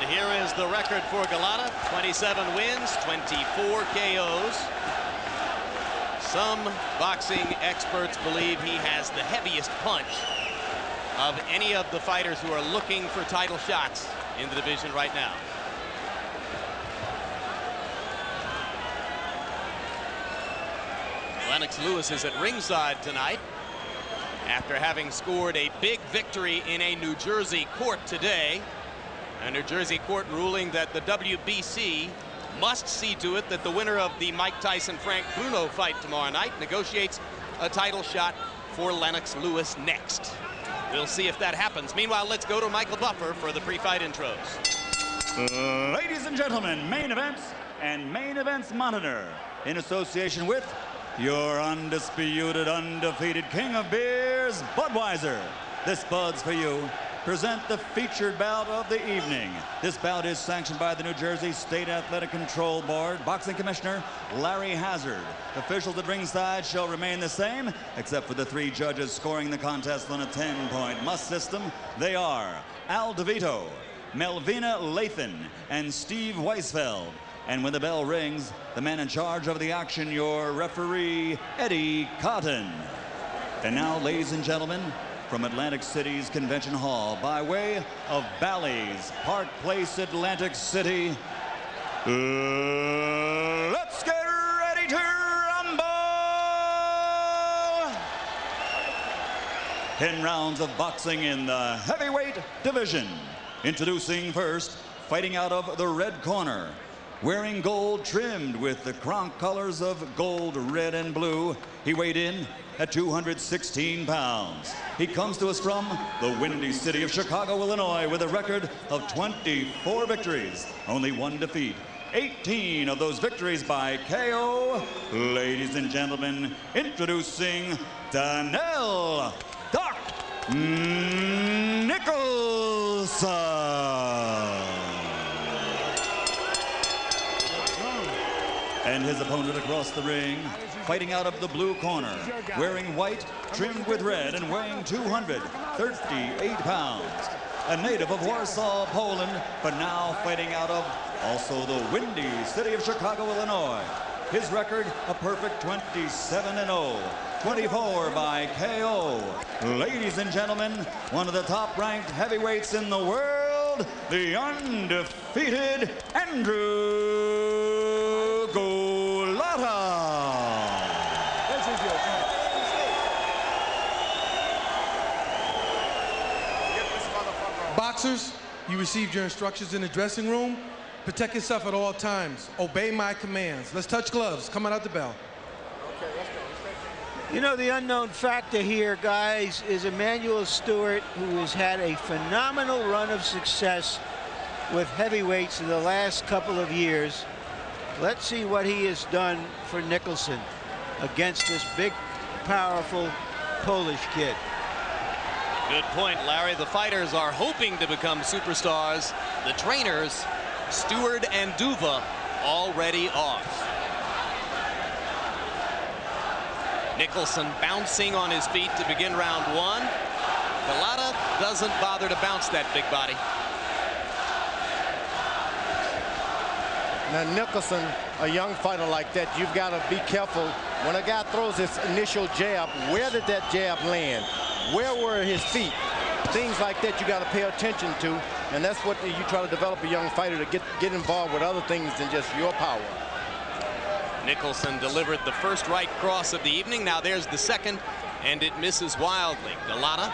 here is the record for Golota: 27 wins, 24 KOs. Some boxing experts believe he has the heaviest punch of any of the fighters who are looking for title shots in the division right now. Lennox Lewis is at ringside tonight after having scored a big victory in a New Jersey court today. A New Jersey court ruling that the WBC must see to it that the winner of the Mike Tyson-Frank Bruno fight tomorrow night negotiates a title shot for Lennox Lewis next. We'll see if that happens. Meanwhile, let's go to Michael Buffer for the pre-fight intros. Ladies and gentlemen, main events and main events monitor in association with your undisputed, undefeated king of beers, Budweiser. This Bud's for you. Present the featured bout of the evening. This bout is sanctioned by the New Jersey State Athletic Control Board. Boxing Commissioner Larry Hazard. Officials at ringside shall remain the same, except for the 3 judges scoring the contest on a 10-point must system. They are Al DeVito, Melvina Lathan, and Steve Weisfeld. And when the bell rings, the man in charge of the action, your referee, Eddie Cotton. And now, ladies and gentlemen, from Atlantic City's Convention Hall, by way of Bally's Park Place, Atlantic City, let's get ready to rumble! 10 rounds of boxing in the heavyweight division. Introducing first, fighting out of the red corner, wearing gold trimmed with the Kronk colors of gold, red, and blue. He weighed in at 216 pounds. He comes to us from the windy city of Chicago, Illinois, with a record of 24 victories, only 1 defeat. 18 of those victories by KO. Ladies and gentlemen, introducing Danell Doc Nicholson. And his opponent across the ring, fighting out of the blue corner, wearing white, trimmed with red, and weighing 238 pounds. A native of Warsaw, Poland, but now fighting out of also the windy city of Chicago, Illinois. His record, a perfect 27-0, 24 by KO. Ladies and gentlemen, one of the top-ranked heavyweights in the world, the undefeated Andrew Golota. Boxers, you received your instructions in the dressing room. Protect yourself at all times. Obey my commands. Let's touch gloves. Coming out the bell. Okay, let's go. You know, the unknown factor here, guys, is Emmanuel Stewart, who has had a phenomenal run of success with heavyweights in the last couple of years. Let's see what he has done for Nicholson against this big, powerful Polish kid. Good point, Larry. The fighters are hoping to become superstars. The trainers, Stewart and Duva, already off. Nicholson bouncing on his feet to begin round 1. Golota doesn't bother to bounce that big body. Now, Nicholson, a young fighter like that, you've got to be careful. When a guy throws his initial jab, where did that jab land? Where were his feet? Things like that you got to pay attention to, and that's what you try to develop a young fighter to get involved with other things than just your power. Nicholson delivered the first right cross of the evening. Now there's the second, and it misses wildly. Golota,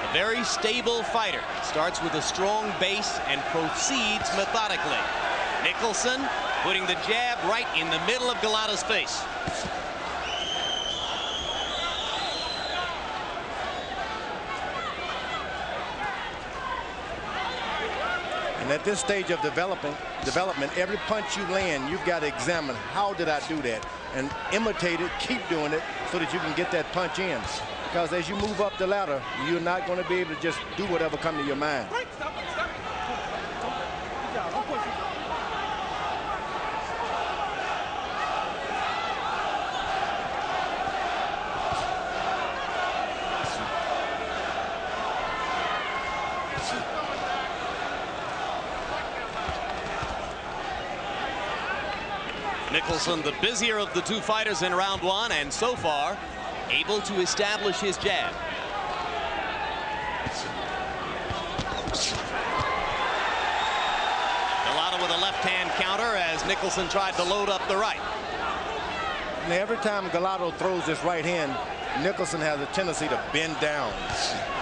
a very stable fighter, starts with a strong base and proceeds methodically. Nicholson putting the jab right in the middle of Golota's face. And at this stage of development, every punch you land, you've got to examine, how did I do that? And imitate it, keep doing it, so that you can get that punch in. Because as you move up the ladder, you're not going to be able to just do whatever comes to your mind. Nicholson, the busier of the two fighters in round one, and so far able to establish his jab. Golota with a left-hand counter as Nicholson tried to load up the right. Now, every time Golota throws this right hand, Nicholson has a tendency to bend down.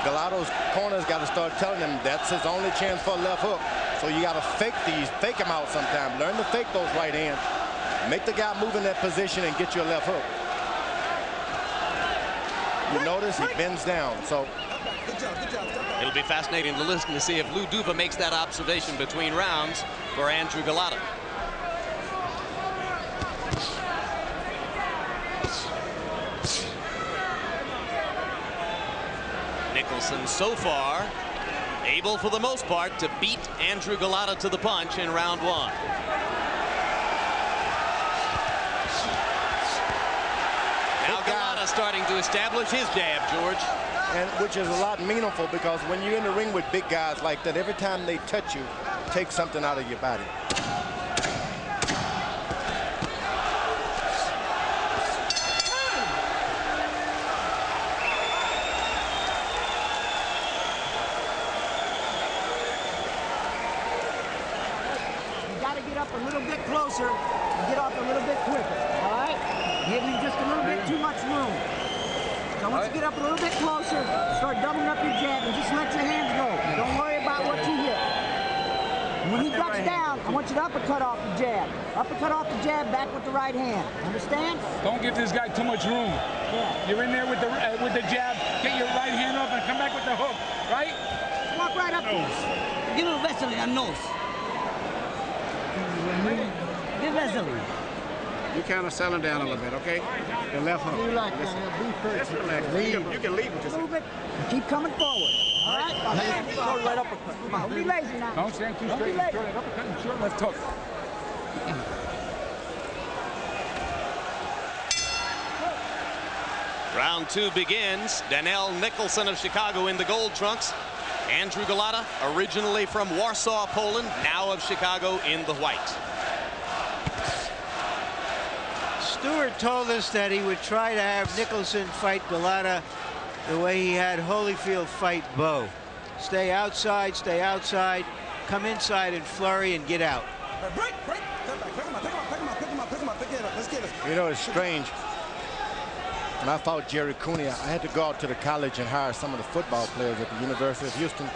Golota's corner's got to start telling him that's his only chance for a left hook. So you got to fake him out sometime. Learn to fake those right hands. Make the guy move in that position and get you a left hook. You notice he bends down. So it'll be fascinating to listen to see if Lou Duva makes that observation between rounds for Andrew Golota. Nicholson so far able for the most part to beat Andrew Golota to the punch in round one. Now Golota starting to establish his jab, George. And which is a lot meaningful, because when you're in the ring with big guys like that, every time they touch you, take something out of your body. A little bit closer and get off a little bit quicker, all right? Give me just a little bit too much room. So once you get up a little bit closer, start doubling up your jab and just let your hands go. Don't worry about what you hit. When he ducks down, I want you to uppercut off the jab. Uppercut off the jab, back with the right hand. Understand? Don't give this guy too much room. Yeah. You're in there with the jab, get your right hand up and come back with the hook, right? Walk right up to us. Give him a vessel in the nose. You kind of settle down a little bit, okay? The left hook. You like that? Be first. Just relax. You can leave with this. Move it. Keep coming forward. All right? Go right uppercut. Come on. Don't be lazy now. Don't stand too straight. Short that uppercut and short left hook. Round two begins. Danell Nicholson of Chicago in the gold trunks. Andrew Golota, originally from Warsaw, Poland, now of Chicago in the white. Stewart told us that he would try to have Nicholson fight Golota the way he had Holyfield fight Bo. Stay outside, come inside and flurry and get out. You know, it's strange. When I fought Jerry Cooney, I had to go out to the college and hire some of the football players at the University of Houston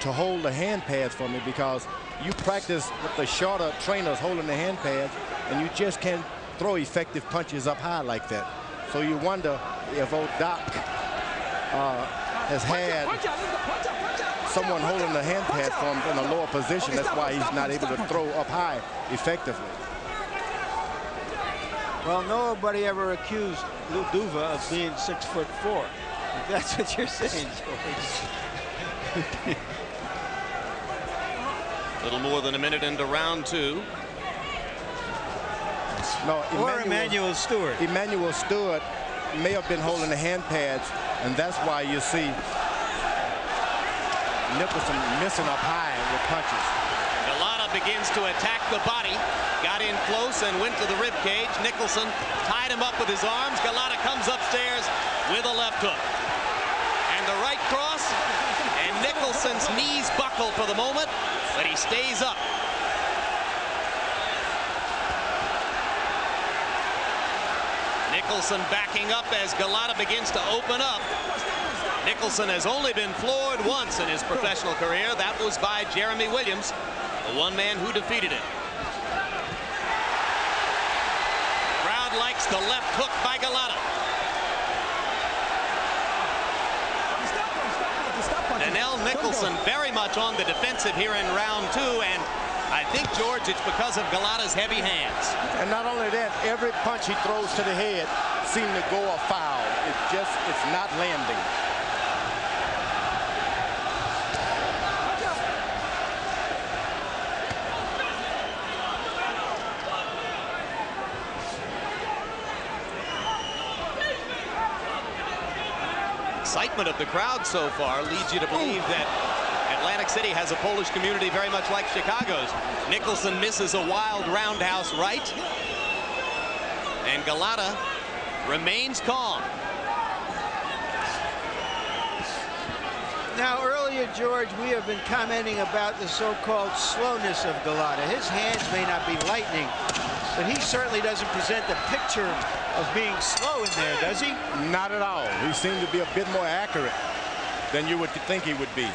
to hold the hand pads for me, because you practice with the shorter trainers holding the hand pads, and you just can't throw effective punches up high like that. So you wonder if old Doc has had someone holding the hand pad for him in a lower position. That's why he's not able to throw up high effectively. Well, nobody ever accused Lou Duva of being 6'4". If that's what you're saying, George. A little more than a minute into round two. No, Emmanuel Stewart. Emmanuel Stewart may have been holding the hand pads, and that's why you see Nicholson missing up high with punches. Golota begins to attack the body. Got in close and went to the rib cage. Nicholson tied him up with his arms. Golota comes upstairs with a left hook. And the right cross. And Nicholson's knees buckle for the moment, but he stays up. Nicholson backing up as Golota begins to open up. Nicholson has only been floored once in his professional career. That was by Jeremy Williams, the one man who defeated him. Crowd likes the left hook by Golota. Danell Nicholson very much on the defensive here in round two, and I think, George, it's because of Golota's heavy hands. And not only that, every punch he throws to the head seems to go afoul. It's not landing. Excitement of the crowd so far leads you to believe that Atlantic City has a Polish community very much like Chicago's. Nicholson misses a wild roundhouse right. And Golota remains calm. Now, earlier, George, we have been commenting about the so-called slowness of Golota. His hands may not be lightning, but he certainly doesn't present the picture of being slow in there, does he? Not at all. He seemed to be a bit more accurate than you would think he would be.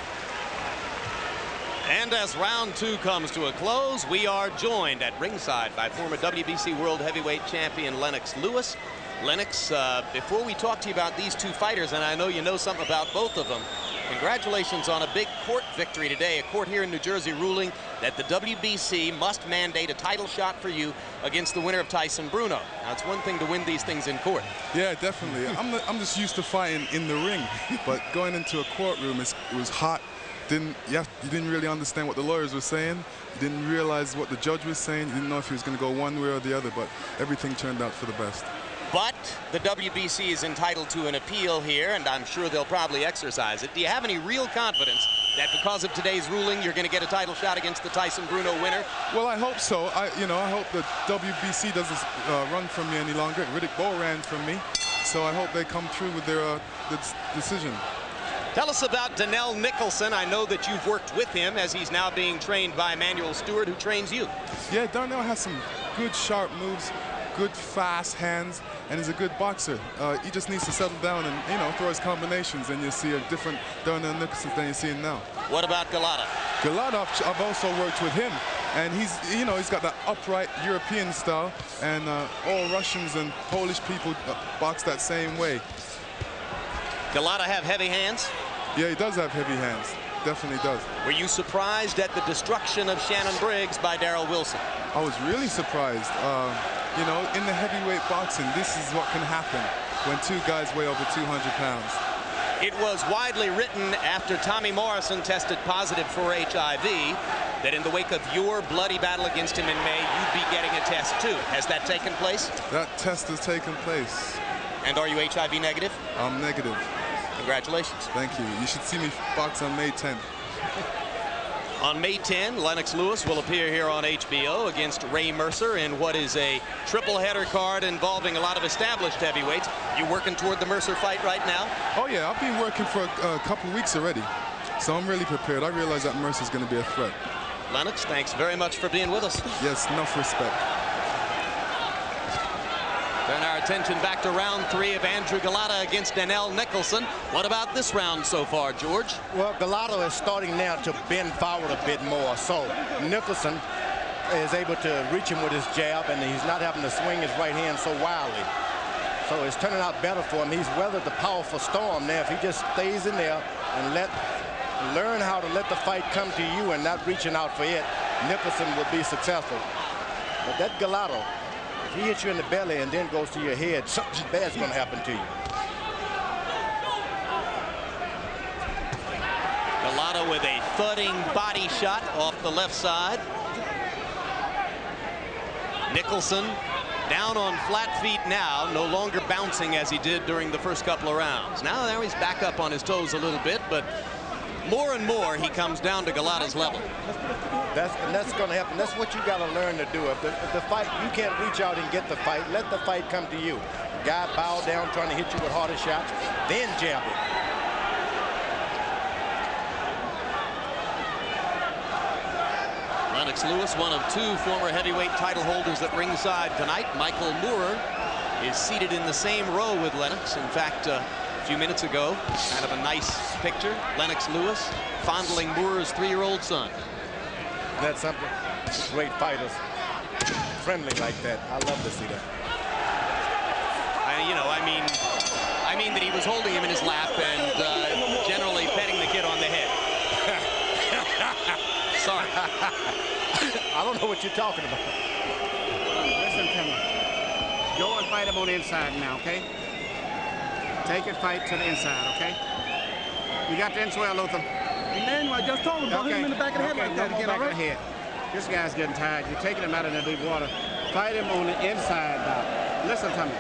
And as round 2 comes to a close, we are joined at ringside by former WBC World Heavyweight Champion Lennox Lewis. Lennox, before we talk to you about these 2 fighters, and I know you know something about both of them, congratulations on a big court victory today. A court here in New Jersey ruling that the WBC must mandate a title shot for you against the winner of Tyson Bruno. Now, it's one thing to win these things in court. Yeah, definitely. I'm just used to fighting in the ring, but going into a courtroom, it was hot. You didn't really understand what the lawyers were saying. You didn't realize what the judge was saying. You didn't know if he was going to go one way or the other, but everything turned out for the best. But the WBC is entitled to an appeal here, and I'm sure they'll probably exercise it. Do you have any real confidence that because of today's ruling, you're going to get a title shot against the Tyson Bruno winner? Well, I hope so. I hope the WBC doesn't run from me any longer. Riddick Bowe ran from me, so I hope they come through with their decision. Tell us about Danell Nicholson. I know that you've worked with him as he's now being trained by Emmanuel Stewart, who trains you. Yeah, Danell has some good sharp moves, good fast hands, and he's a good boxer. He just needs to settle down and, throw his combinations, and you'll see a different Danell Nicholson than you're seeing now. What about Golota? Golota, I've also worked with him, and he's got that upright European style, and all Russians and Polish people box that same way. Golota have heavy hands? Yeah, he does have heavy hands. Definitely does. Were you surprised at the destruction of Shannon Briggs by Darrell Wilson? I was really surprised. In the heavyweight boxing, this is what can happen when 2 guys weigh over 200 pounds. It was widely written after Tommy Morrison tested positive for HIV that in the wake of your bloody battle against him in May, you'd be getting a test too. Has that taken place? That test has taken place. And are you HIV negative? I'm negative. Congratulations. Thank you. You should see me box on May 10th. On May 10, Lennox Lewis will appear here on HBO against Ray Mercer in what is a triple-header card involving a lot of established heavyweights. You working toward the Mercer fight right now? Oh, yeah. I've been working for a couple of weeks already, so I'm really prepared. I realize that Mercer's going to be a threat. Lennox, thanks very much for being with us. Yes, enough respect. Turn our attention back to round 3 of Andrew Golota against Danell Nicholson. What about this round so far, George? Well, Golota is starting now to bend forward a bit more, so Nicholson is able to reach him with his jab, and he's not having to swing his right hand so wildly. So it's turning out better for him. He's weathered the powerful storm now. If he just stays in there and learn how to let the fight come to you and not reaching out for it, Nicholson will be successful. But that Golota, if he hits you in the belly and then goes to your head, something bad's going to happen to you. Golota with a thudding body shot off the left side. Nicholson down on flat feet now, no longer bouncing as he did during the first couple of rounds. Now he's back up on his toes a little bit, but more and more he comes down to Golota's level. That's going to happen. That's what you got to learn to do. If the fight, you can't reach out and get the fight. Let the fight come to you. Guy bow down trying to hit you with harder shots, then jab it. Lennox Lewis, one of 2 former heavyweight title holders at ringside tonight. Michael Moorer is seated in the same row with Lennox. In fact, a few minutes ago, kind of a nice picture. Lennox Lewis fondling Moorer's 3-year-old son. That's something. Great fighters, friendly like that. I love to see that. I mean that he was holding him in his lap and generally petting the kid on the head. Sorry. I don't know what you're talking about. Listen to me. Go and fight him on the inside now, okay? Take your fight to the inside, okay? You got the inside, Luther. Emmanuel, I just told him, don't hit him in the back of the head like that again, all right? Head. This guy's getting tired. You're taking him out of the deep water. Fight him on the inside now. Listen to me.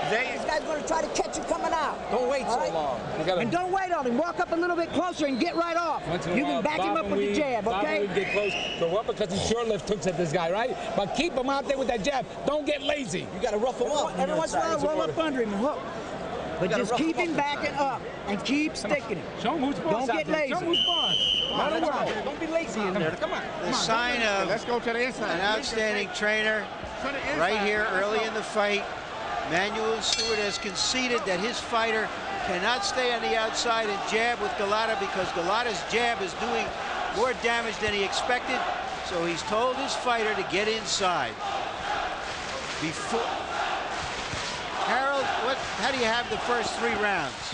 This guy's going to try to catch you coming out. Don't wait so long. And don't wait on him. Walk up a little bit closer and get right off. You can back him up with the jab, okay? Get close. Go up because he sure left hooks at this guy, right? But keep him out there with that jab. Don't get lazy. You got to rough him up. Every once in a while, roll up under him and hook. But just keep him backing up and keep sticking him. Show him who's boss. Don't get lazy. Show him who's boss. Don't be lazy in there. Come on. The sign of Let's go to the inside. an outstanding trainer right here early in the fight. Manuel Stewart has conceded that his fighter cannot stay on the outside and jab with Golota because Golota's jab is doing more damage than he expected. So he's told his fighter to get inside. Harold, how do you have the first 3 rounds?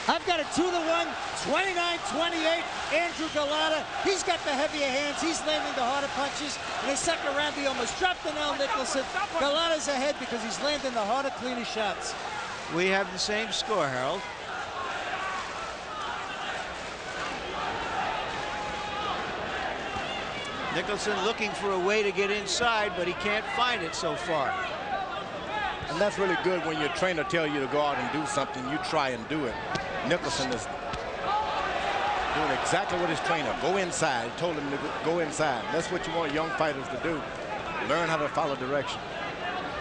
I've got a 2-1, 29-28. Andrew Golota, he's got the heavier hands. He's landing the harder punches. In the second round, he almost dropped Danell Nicholson. Golota's ahead because he's landing the harder, cleaner shots. We have the same score, Harold. Nicholson looking for a way to get inside, but he can't find it so far. And that's really good when your trainer tells you to go out and do something, you try and do it. Nicholson is doing exactly what his trainer, go inside. He told him to go inside. That's what you want young fighters to do. Learn how to follow direction.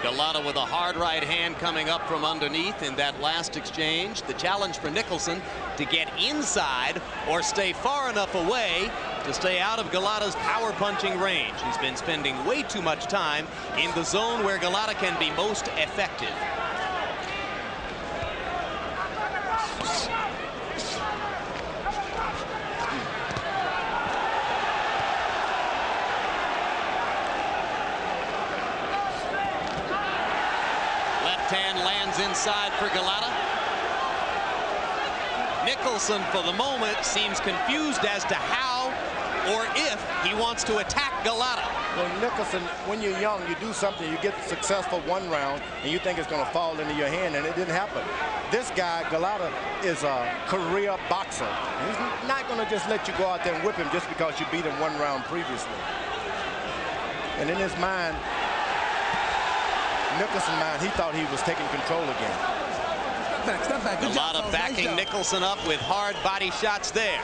Golota with a hard right hand coming up from underneath in that last exchange. The challenge for Nicholson to get inside or stay far enough away to stay out of Golota's power punching range. He's been spending way too much time in the zone where Golota can be most effective. Hand lands inside for Golota. Nicholson, for the moment, seems confused as to how or if he wants to attack Golota. Well, Nicholson, when you're young, you do something, you get successful 1 round, and you think it's going to fall into your hand, and it didn't happen. This guy, Golota, is a career boxer. He's not going to just let you go out there and whip him just because you beat him 1 round previously. And in his mind, Nicholson he thought he was taking control again. Step back. Golota backing Nicholson up with hard body shots there.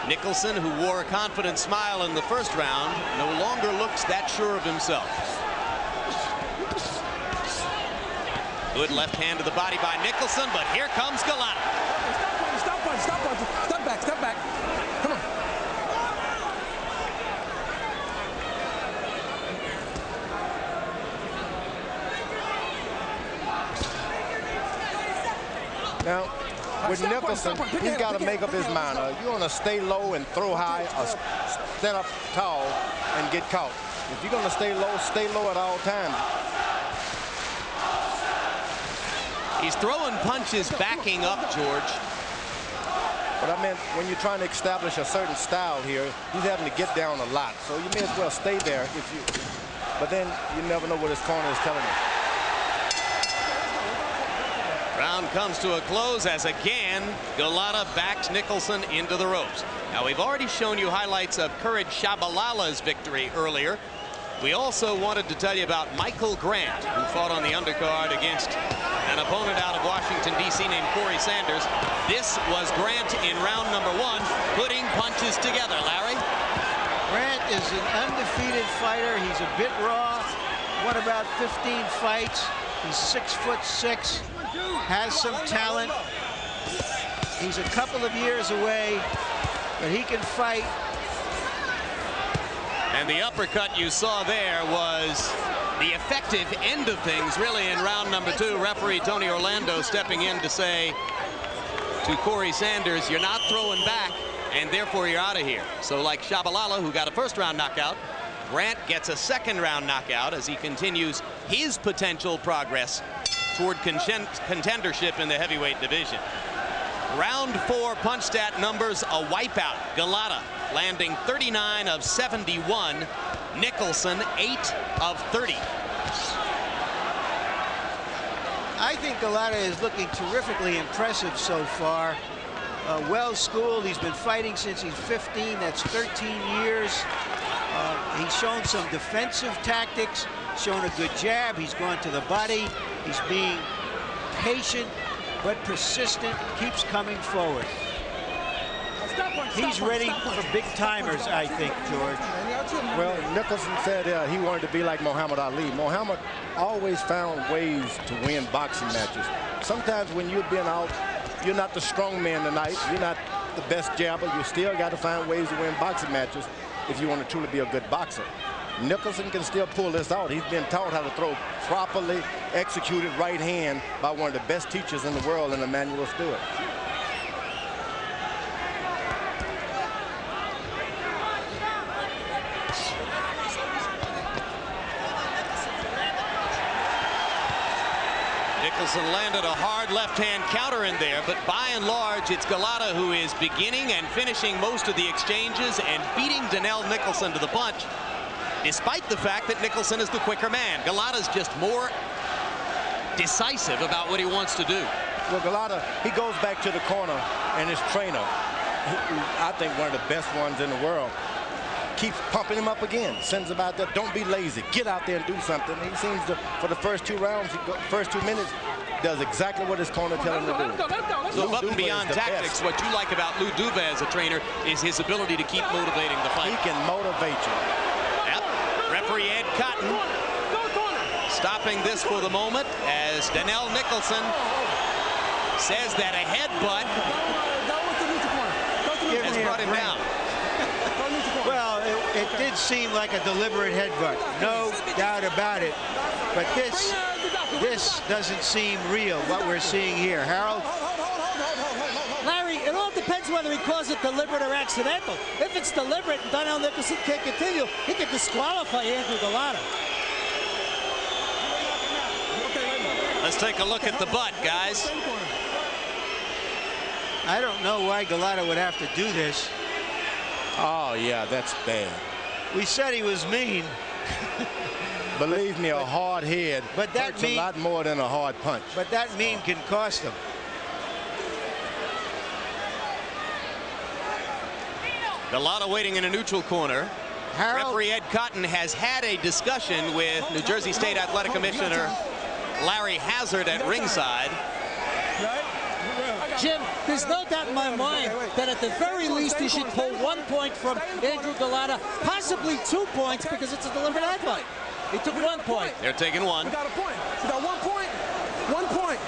Nicholson, who wore a confident smile in the first round, no longer looks that sure of himself. Good left hand to the body by Nicholson, but here comes Golota. Stop punch. Step back. Come on. Now, with Nicholson, he's got to make up his mind. You want to stay low and throw high, or stand up tall and get caught. If you're going to stay low at all times. He's throwing punches backing up, George. But I meant when you're trying to establish a certain style here, he's having to get down a lot. So you may as well stay there if you. But then you never know what his corner is telling you. Round comes to a close as again Golota backs Nicholson into the ropes. Now, we've already shown you highlights of Courage Shabalala's victory earlier. We also wanted to tell you about Michael Grant, who fought on the undercard against an opponent out of Washington, D.C. named Corey Sanders. This was Grant in round number 1, putting punches together. Larry? Grant is an undefeated fighter. He's a bit raw. Won about 15 fights. He's 6'6". Has some talent. He's a couple of years away, but he can fight. And the uppercut you saw there was the effective end of things, really, in round number 2. Referee Tony Orlando stepping in to say to Corey Sanders, you're not throwing back, and therefore you're out of here. So like Shabalala, who got a first-round knockout, Grant gets a second-round knockout as he continues his potential progress toward contendership in the heavyweight division. Round 4 punch stat numbers, a wipeout. Golota landing 39 of 71. Nicholson 8 of 30. I think Golota is looking terrifically impressive so far. Well schooled. He's been fighting since he's 15. That's 13 years. He's shown some defensive tactics, shown a good jab. He's gone to the body. He's being patient but persistent, keeps coming forward. He's ready for big timers, I think, George. Well, Nicholson said he wanted to be like Muhammad Ali. Muhammad always found ways to win boxing matches. Sometimes when you're being out, you're not the strong man tonight. You're not the best jabber. You still got to find ways to win boxing matches if you want to truly be a good boxer. Nicholson can still pull this out. He's been taught how to throw properly executed right hand by one of the best teachers in the world in Emmanuel Stewart. Nicholson landed a hard left-hand counter in there, but by and large, it's Golota who is beginning and finishing most of the exchanges and beating Danell Nicholson to the punch, despite the fact that Nicholson is the quicker man. Golota's just more decisive about what he wants to do. Well, Golota, he goes back to the corner, and his trainer, I think one of the best ones in the world, keeps pumping him up again, sends him out there, don't be lazy, get out there and do something. He seems to, for the first 2 rounds, first 2 minutes, does exactly what his corner tells him to do. So above and beyond tactics, what you like about Lou Duva as a trainer is his ability to keep motivating the fight. He can motivate you. Yep. Referee Ed Cotton stopping this for the moment as Danell Nicholson says that a headbutt has brought him down. Well, it did seem like a deliberate headbutt, no doubt about it. But this doesn't seem real, what we're seeing here. Harold? Larry, it all depends whether he calls it deliberate or accidental. If it's deliberate and Danell Nicholson can't continue, he can disqualify Andrew Golota. Let's take a look at the butt, guys. I don't know why Golota would have to do this. Oh, yeah, that's bad. We said he was mean. Believe me, a hard head hurts a lot more than a hard punch. But that mean can cost him. Golota waiting in a neutral corner. Harold? Referee Ed Cotton has had a discussion with New Jersey State Athletic Commissioner Larry Hazard at ringside. Jim, there's no doubt in my mind that at the very least he should pull 1 point from Andrew Golota, possibly 2 points because it's a deliberate headbutt. He took 1 point. They're taking one. We got a point. We got 1 point. 1 point.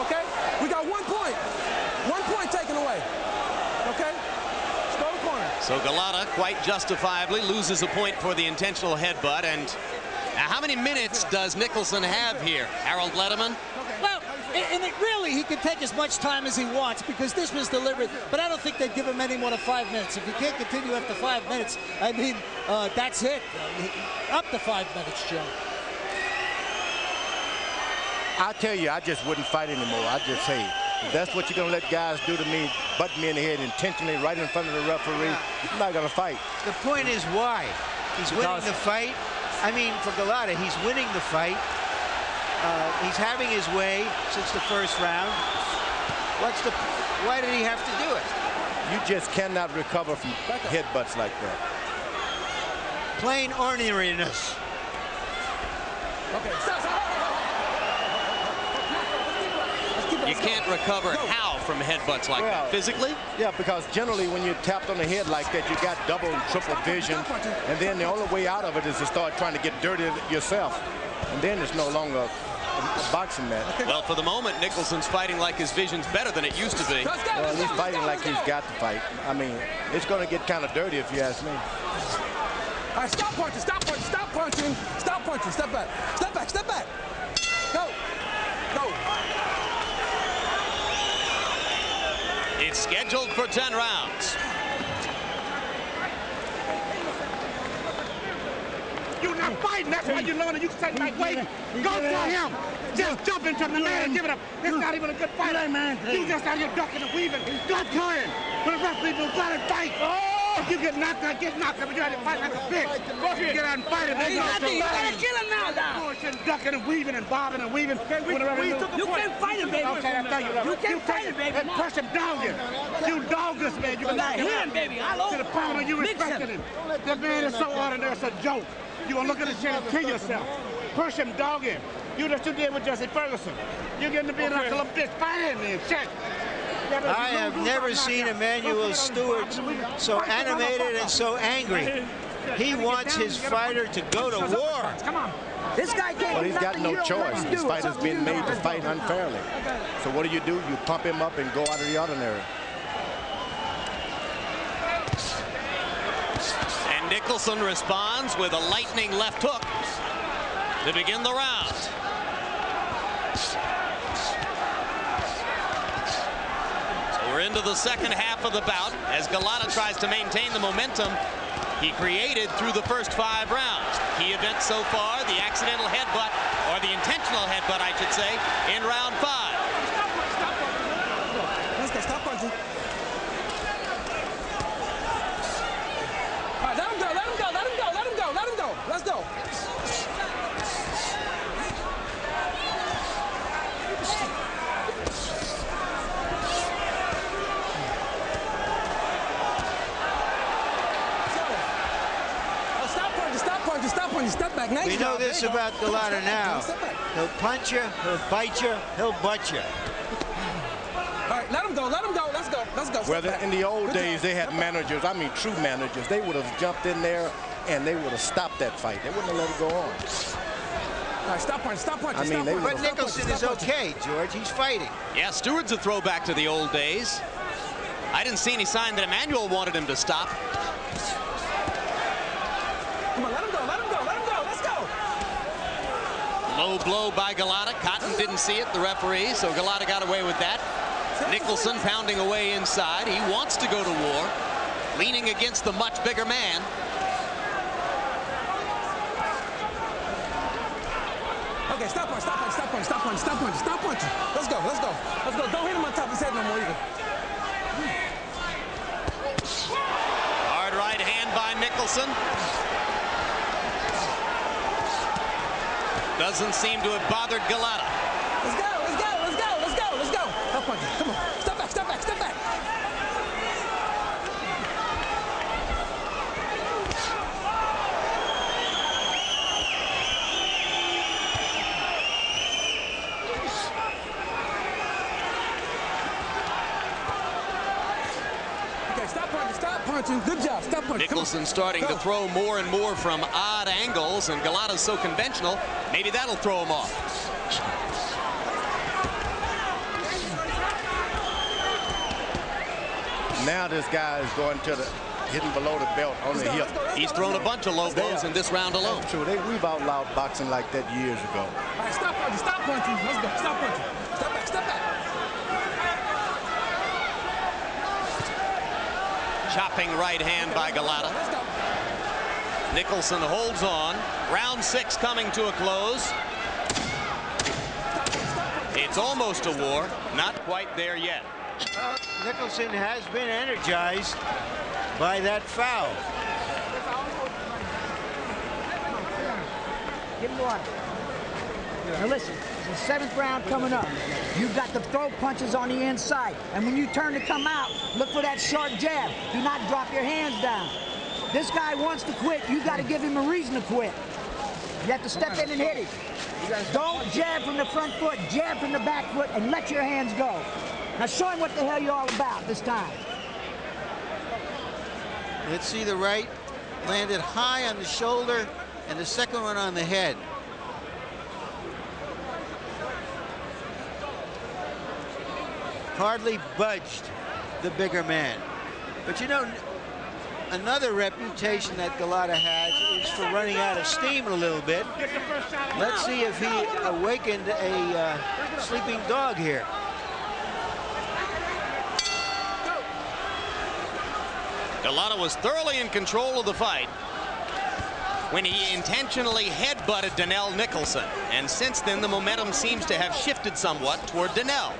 Okay? We got 1 point. 1 point taken away. Okay? Let's go to the corner. So Golota, quite justifiably, loses a point for the intentional headbutt. And how many minutes does Nicholson have here? Harold Letterman? Well, and really, he can take as much time as he wants because this was deliberate, but I don't think they'd give him any more than 5 minutes. If he can't continue after 5 minutes, I mean, that's it. Up to 5 minutes, Joe. I tell you, I just wouldn't fight anymore. I just say, if that's what you're going to let guys do to me, butt me in the head intentionally right in front of the referee, I'm not going to fight. The point is why? He's winning the fight. I mean, for Golota, he's winning the fight. He's having his way since the first round. Why did he have to do it? You just cannot recover from headbutts like that. Plain orneriness. Okay. You can't recover how from headbutts like that? Physically? Yeah, because generally when you're tapped on the head like that, you got double and triple vision. And then the only way out of it is to start trying to get dirty yourself. And then it's no longer a boxing match. Well, for the moment, Nicholson's fighting like his vision's better than it used to be. Well, he's fighting like he's got to fight. I mean, it's going to get kind of dirty if you ask me. All right, stop punching, stop punching, stop punching, stop punching, step back, step back, step back. Go, go. It's scheduled for 10 rounds. You're not fighting. That's why you learn you can like wait. Go for him. Just jump into the man and give it up. It's not even a good fight. You just out here ducking and weaving. Go to him. When the referee will go out and fight. If you get knocked out, get knocked out. But you have to fight like a bitch. Get out and fight it. You gotta kill him now, Ducking and weaving and bobbing and weaving. You can't fight him, baby. Okay, I tell you. You can't fight him, baby. And push him down here. You dog this man. You can knock him baby. to the point where you respected him. That man is so ordinary. It's a joke. You gonna look at this shit and kill yourself. Push him, dog him. You just did with Jesse Ferguson. You're getting to be like a little bitch. Fight in there, check. I have never seen Emanuel Stewart so animated and so angry. He wants his fighter to go to war. Come on. This guy can't. But he's got no choice. This fight has been made to fight unfairly. So what do? You pump him up and go out of the ordinary. And Nicholson responds with a lightning left hook to begin the round. So we're into the second half of the bout as Golota tries to maintain the momentum he created through the first 5 rounds. Key event so far, the accidental headbutt, or the intentional headbutt, I should say, in round 5. Let's go. Stop punching. All right, let him go. Let him go. Let him go. Let him go. Let him go. Let's go. Step back. Nice We know job. this about Golota now. He'll punch you, he'll bite you, he'll butt you. All right, let him go. Let him go. Let's go. Let's go. Well, in the old days, they had managers, I mean true managers. They would have jumped in there and they would have stopped that fight. They wouldn't have let it go on. All right, stop punching. Stop punching. I mean, But Nicholson is okay, George. He's fighting. Yeah, Stewart's a throwback to the old days. I didn't see any sign that Emanuel wanted him to stop. Come on, let him go. Let him go. Let him go. Let's go. Low blow by Golota. Cotton didn't see it, the referee, so Golota got away with that. Nicholson pounding away inside. He wants to go to war, leaning against the much bigger man. Okay, stop punching. Stop punching. Stop punching. Stop punching. Stop punching. Stop punching. Let's go. Let's go. Let's go. Don't hit him on top of his head no more either. Hard right hand by Nicholson. Doesn't seem to have bothered Golota. Let's go. Let's go. Let's go. Let's go. Let's go. Stop punching. Come on. Step back. Step back. Step back. Okay, stop punching. Stop punching. Good job. Stop punching. Nicholson starting to throw more and more from odd angles, and Golota's so conventional, maybe that'll throw him off. Now this guy is going to the hitting below the belt on the hip. He's thrown a bunch of low blows in this round alone. That's true. We've outlawed boxing like that years ago. All right, stop punching. Stop punching. Let's go. Stop punching. Step back. Step back. Chopping right hand by Golota. Let's go. Nicholson holds on. Round 6 coming to a close. It's almost a war. Not quite there yet. Nicholson has been energized by that foul. Give him water. Now listen, it's the 7th round coming up. You've got to throw punches on the inside. And when you turn to come out, look for that sharp jab. Do not drop your hands down. This guy wants to quit. You got to give him a reason to quit. You have to step in and hit him. Don't jab from the front foot, jab from the back foot, and let your hands go. Now show him what the hell you're all about this time. Let's see, the right landed high on the shoulder and the second one on the head. Hardly budged the bigger man. But you know, another reputation that Golota has is for running out of steam a little bit. Let's see if he awakened a sleeping dog here. Golota was thoroughly in control of the fight when he intentionally headbutted Danell Nicholson. And since then, the momentum seems to have shifted somewhat toward Danell.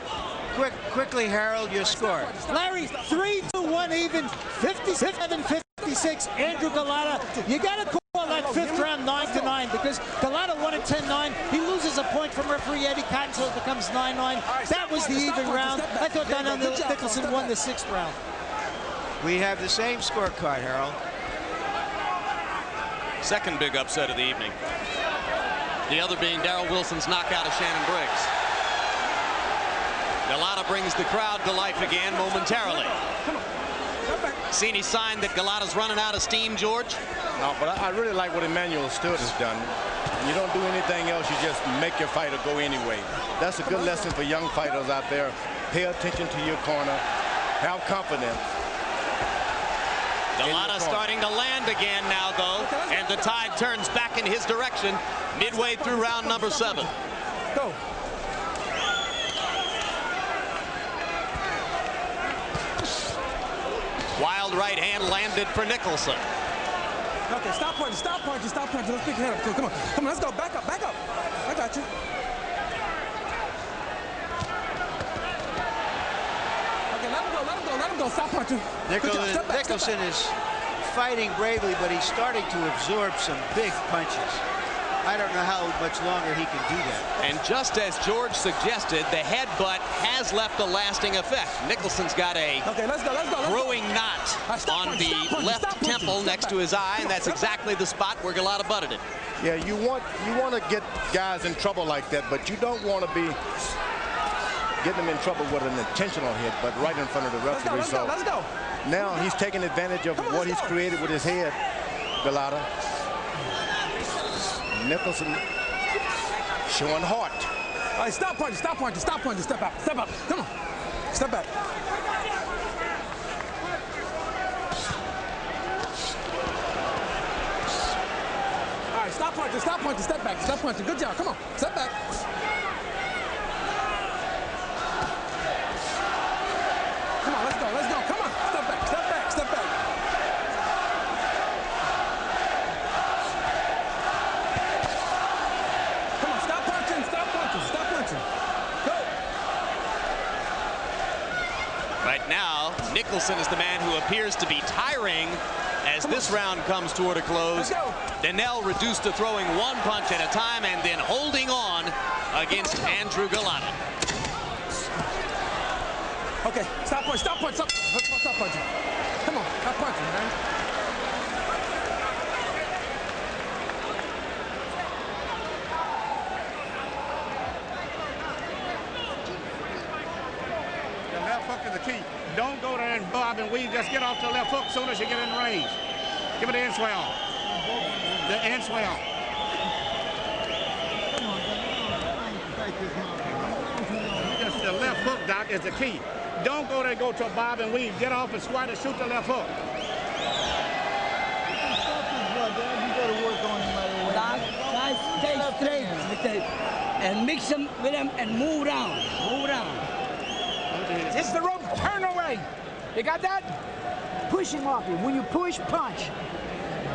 Quickly, Harold, your score. Larry, 3-1 even, 57-56, Andrew Golota. You got to call that 5th round 9-9 because Golota won at 10-9. He loses a point from referee Eddie Cotton, so it becomes 9-9. That was the even round. I thought Danell Nicholson won the 6th round. We have the same scorecard, Harold. Second big upset of the evening. The other being Darrell Wilson's knockout of Shannon Briggs. Golota brings the crowd to life again momentarily. See any sign that Golota's running out of steam, George? No, but I really like what Emmanuel Stewart has done. You don't do anything else, you just make your fighter go anyway. That's a good lesson for young fighters out there. Pay attention to your corner. Have confidence. Golota starting to land again now, though, and the tide turns back in his direction midway through round number 7. Go. Wild right hand landed for Nicholson. Okay, stop punching, stop punching, stop punching. Let's pick your head up. Come on, come on, let's go. Back up, back up. I got you. Okay, let him go, let him go, let him go. Stop punching. Nicholson is fighting bravely, but he's starting to absorb some big punches. I don't know how much longer he can do that. And just as George suggested, the headbutt has left a lasting effect. Nicholson's got a growing knot on the left temple next to his eye, and that's exactly the spot where Golota butted it. Yeah, you want to get guys in trouble like that, but you don't want to be getting them in trouble with an intentional hit, but right in front of the referee. Let's go. Now he's taking advantage of what he's created with his head, Golota. Nicholson showing heart. All right, stop punching, stop punching, stop punching. Step out, step up. Come on, step back. All right, stop punching, step back, stop punching. Good job, come on, step back. Come on, let's go, come on. Step back, step back, step back. Come on, stop punching, stop punching, stop punching. Go. Right now, Nicholson is the man who appears to be tiring as this round comes toward a close. Danell reduced to throwing one punch at a time and then holding on against Andrew Golota. Okay, stop punching, stop punching, stop punching. Come on, stop punching, man. The left hook is the key. Don't go there and bob and weave. Just get off the left hook as soon as you get in range. Give it the in swell. The in swell. Just the left hook, Doc, is the key. Don't go there and go to a bob and weave. Get off and squat and shoot the left hook. Guys, stay straight and mix them with them and move around. Move around. It's the rope. Turn away. You got that? Push him off you. When you push, punch.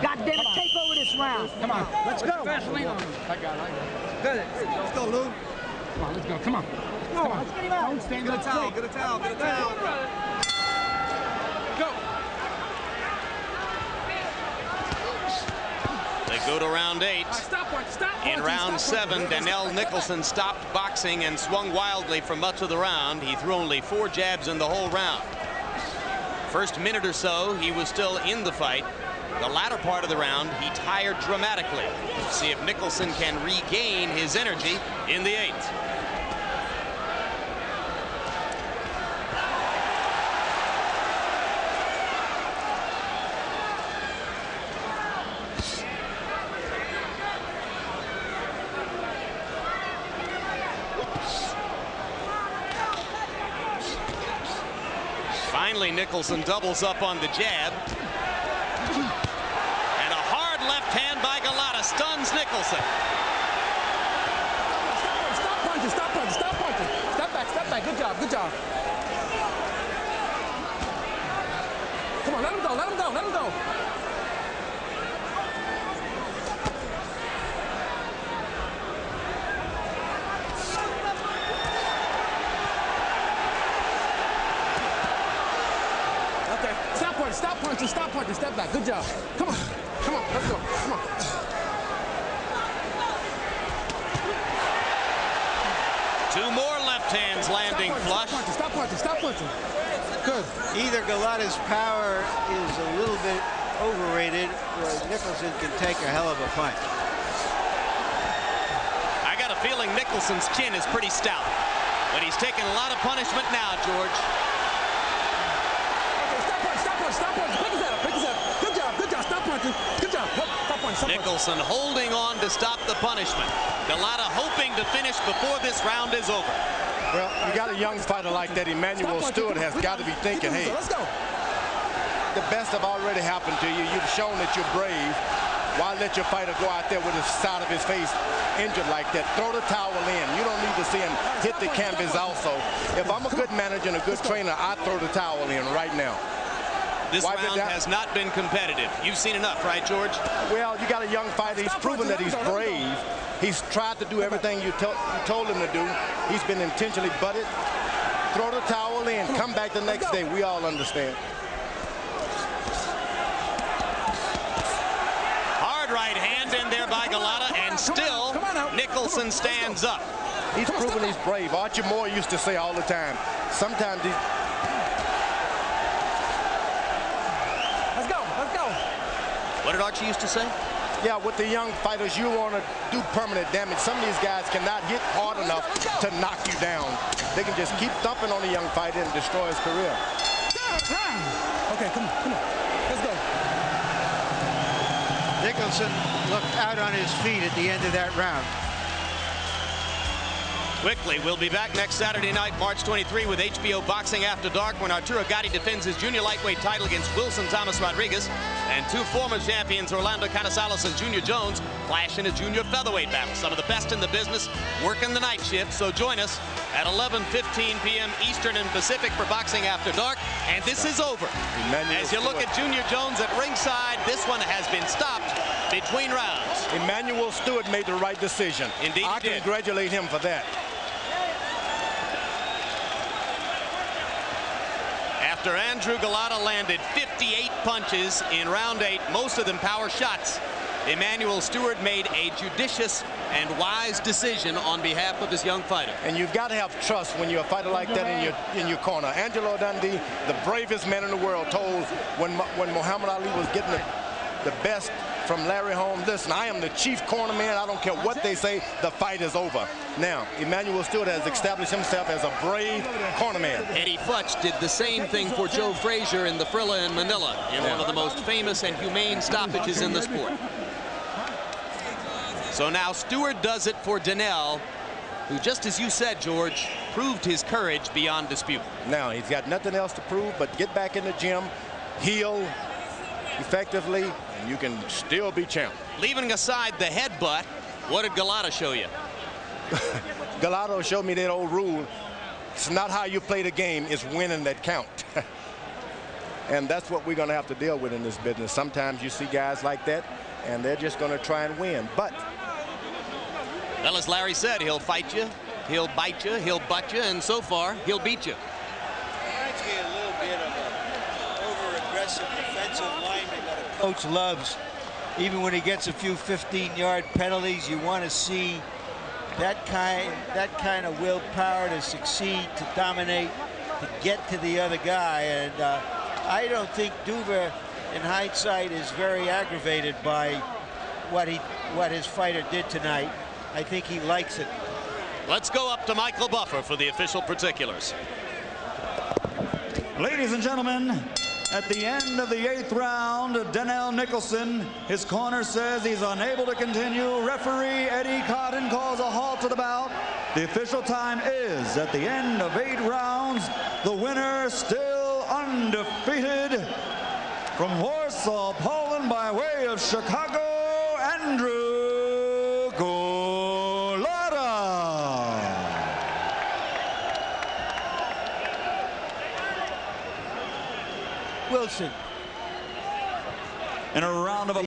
God damn it, take over this round. Come on. Let's go. Vaseline on. I got it. Good. Let's go, Lou. Come on, let's go. Come on. No, let's get him out. Don't stand there. Get a towel. Get a towel. Get a towel. Go. They go to round 8. Stop punching, In round 7, Danell Nicholson stopped boxing and swung wildly for much of the round. He threw only 4 jabs in the whole round. First minute or so, he was still in the fight. The latter part of the round, he tired dramatically. Let's see if Nicholson can regain his energy in the 8th. Finally, Nicholson doubles up on the jab. And a hard left hand by Golota stuns Nicholson. Stop punching, stop punching, stop punching. Step back, good job, good job. Come on, let him go, let him go, let him go. Stop punching, step back. Good job. Come on, let's go. Come on. Two more left hands landing flush. Stop punching. Good. Either Golota's power is a little bit overrated, or Nicholson can take a hell of a punch. feeling Nicholson's chin is pretty stout. But he's taking a lot of punishment now, George. Okay, stop punch, stop punch. Pick his head up, pick his head up. Good job, stop punching. Good job. Stop punch, stop punch. Nicholson holding on to stop the punishment. Golota hoping to finish before this round is over. Well, you got a young fighter like that. Emmanuel Stewart has got to be thinking, hey, let's go. The best have already happened to you. You've shown that you're brave. Why let your fighter go out there with the side of his face injured like that? Throw the towel in. You don't need to see him hit the canvas also. If I'm a good manager and a good trainer, I'd throw the towel in right now. This round has not been competitive. You've seen enough, right, George? Well, you got a young fighter. He's proven that he's brave. He's tried to do everything you told him to do. He's been intentionally butted. Throw the towel in. Come back the next day. We all understand. Right hand in there by Golota, and still Nicholson stands up. He's proven he's brave. Archie Moore used to say all the time, sometimes he's... Let's go, let's go. What did Archie used to say? Yeah, with the young fighters, you want to do permanent damage. Some of these guys cannot hit hard enough to knock you down. They can just keep thumping on a young fighter and destroy his career. Okay, come on, let's go. Nicholson looked out on his feet at the end of that round. Quickly, we'll be back next Saturday night, March 23, with HBO Boxing After Dark, when Arturo Gatti defends his junior lightweight title against Wilson Thomas Rodriguez, and two former champions, Orlando Canizalos and Junior Jones, clash in a junior featherweight battle. Some of the best in the business working the night shift, so join us at 11:15 p.m. Eastern and Pacific for Boxing After Dark, and this is over. As you look at Junior Jones at ringside, this one has been stopped between rounds. Emmanuel Stewart made the right decision. Indeed, I congratulate him for that. After Andrew Golota landed 58 punches in round 8, most of them power shots, Emmanuel Stewart made a judicious and wise decision on behalf of his young fighter. And you've got to have trust when you're a fighter like that in your corner. Angelo Dundee, the bravest man in the world, told when Muhammad Ali was getting the best from Larry Holmes, listen, I am the chief corner man. I don't care what they say. The fight is over. Now, Emmanuel Stewart has established himself as a brave corner man. Eddie Futch did the same thing for Joe Frazier in the Frilla in Manila, in one of the most famous and humane stoppages in the sport. So now Stewart does it for Danell, who, just as you said, George, proved his courage beyond dispute. Now, he's got nothing else to prove but get back in the gym, heal effectively, and you can still be champ. Leaving aside the headbutt, what did Golota show you? Golota showed me that old rule. It's not how you play the game, it's winning that count. And that's what we're going to have to deal with in this business. Sometimes you see guys like that, and they're just going to try and win. But, well, as Larry said, he'll fight you, he'll bite you, he'll butt you, and so far, he'll beat you. Reminds me a little bit of an over-aggressive defensive lineman that a coach loves. Even when he gets a few 15-yard penalties, you want to see that kind of willpower to succeed, to dominate, to get to the other guy. And I don't think Duver, in hindsight, is very aggravated by what his fighter did tonight. I think he likes it. Let's go up to Michael Buffer for the official particulars. Ladies and gentlemen, at the end of the 8th round, Danell Nicholson, his corner says he's unable to continue. Referee Eddie Cotton calls a halt to the bout. The official time is, at the end of 8 rounds, the winner still undefeated from Warsaw, Poland, by way of Chicago, Andrew Golota. Wilson. In a round of